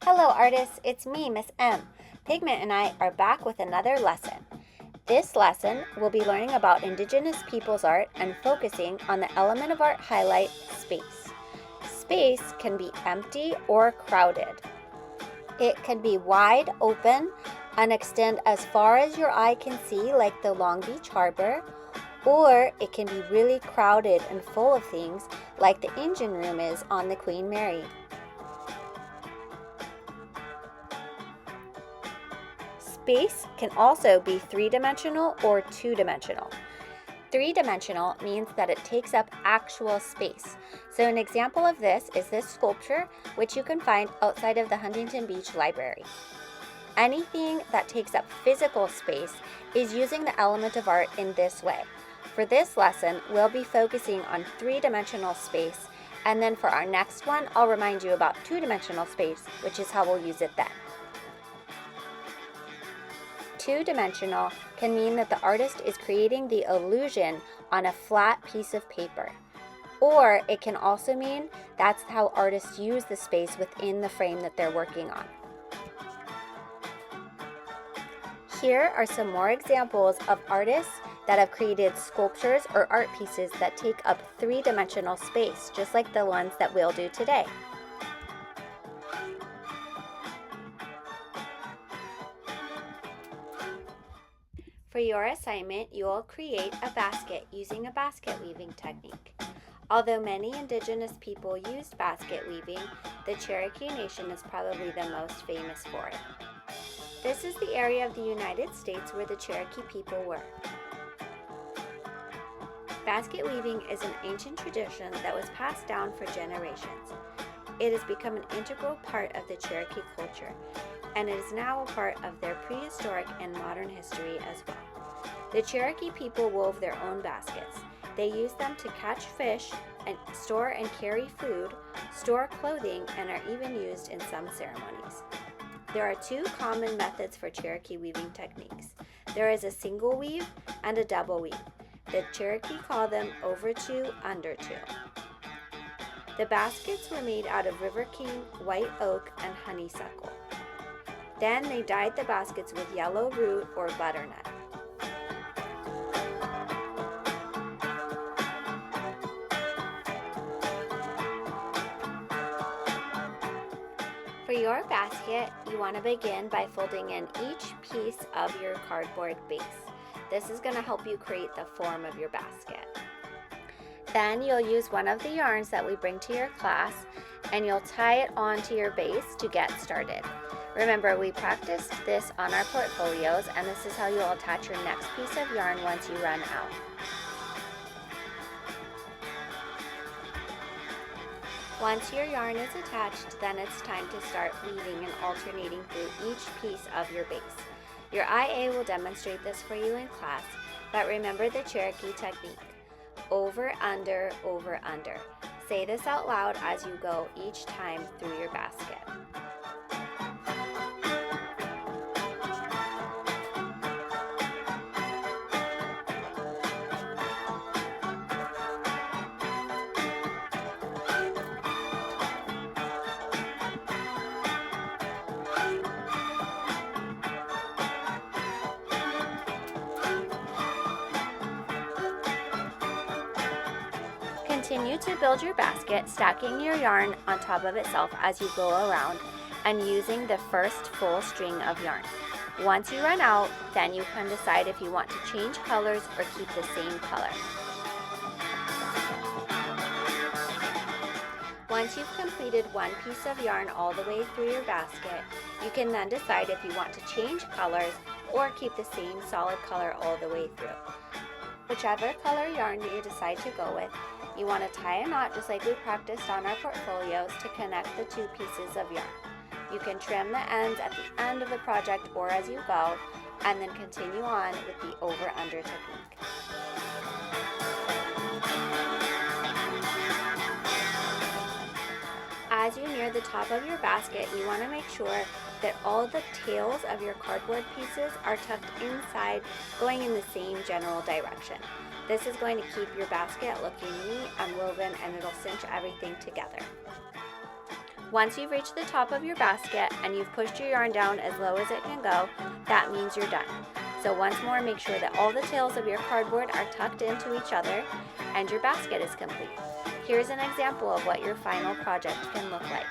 Hello artists, it's me, Miss M. Pigment and I are back with another lesson. This lesson, we'll be learning about Indigenous peoples art and focusing on the element of art highlight, space. Space can be empty or crowded. It can be wide open and extend as far as your eye can see, like the Long Beach Harbor, or it can be really crowded and full of things like the engine room is on the Queen Mary. Space can also be three-dimensional or two-dimensional. Three-dimensional means that it takes up actual space. So an example of this is this sculpture, which you can find outside of the Huntington Beach Library. Anything that takes up physical space is using the element of art in this way. For this lesson, we'll be focusing on three-dimensional space, and then for our next one, I'll remind you about two-dimensional space, which is how we'll use it then. Two-dimensional can mean that the artist is creating the illusion on a flat piece of paper. Or it can also mean that's how artists use the space within the frame that they're working on. Here are some more examples of artists that have created sculptures or art pieces that take up three-dimensional space, just like the ones that we'll do today. For your assignment, you will create a basket using a basket weaving technique. Although many Indigenous people used basket weaving, the Cherokee Nation is probably the most famous for it. This is the area of the United States where the Cherokee people were. Basket weaving is an ancient tradition that was passed down for generations. It has become an integral part of the Cherokee culture, and it is now a part of their prehistoric and modern history as well. The Cherokee people wove their own baskets. They used them to catch fish, and store and carry food, store clothing, and are even used in some ceremonies. There are two common methods for Cherokee weaving techniques. There is a single weave and a double weave. The Cherokee call them over two, under two. The baskets were made out of river cane, white oak, and honeysuckle. Then they dyed the baskets with yellow root or butternut. For your basket, you want to begin by folding in each piece of your cardboard base. This is going to help you create the form of your basket. Then you'll use one of the yarns that we bring to your class, and you'll tie it onto your base to get started. Remember, we practiced this on our portfolios, and this is how you'll attach your next piece of yarn once you run out. Once your yarn is attached, then it's time to start weaving and alternating through each piece of your base. Your IA will demonstrate this for you in class, but remember the Cherokee technique. Over, under, over, under. Say this out loud as you go each time through your basket. Continue to build your basket, stacking your yarn on top of itself as you go around and using the first full string of yarn. Once you run out, then you can decide if you want to change colors or keep the same color. Once you've completed one piece of yarn all the way through your basket, you can then decide if you want to change colors or keep the same solid color all the way through. Whichever color yarn that you decide to go with, you want to tie a knot just like we practiced on our portfolios to connect the two pieces of yarn. You can trim the ends at the end of the project or as you go, and then continue on with the over-under technique. As you near the top of your basket, you want to make sure that all the tails of your cardboard pieces are tucked inside, going in the same general direction. This is going to keep your basket looking neat and woven, and it'll cinch everything together. Once you've reached the top of your basket and you've pushed your yarn down as low as it can go, that means you're done. So once more, make sure that all the tails of your cardboard are tucked into each other and your basket is complete. Here's an example of what your final project can look like.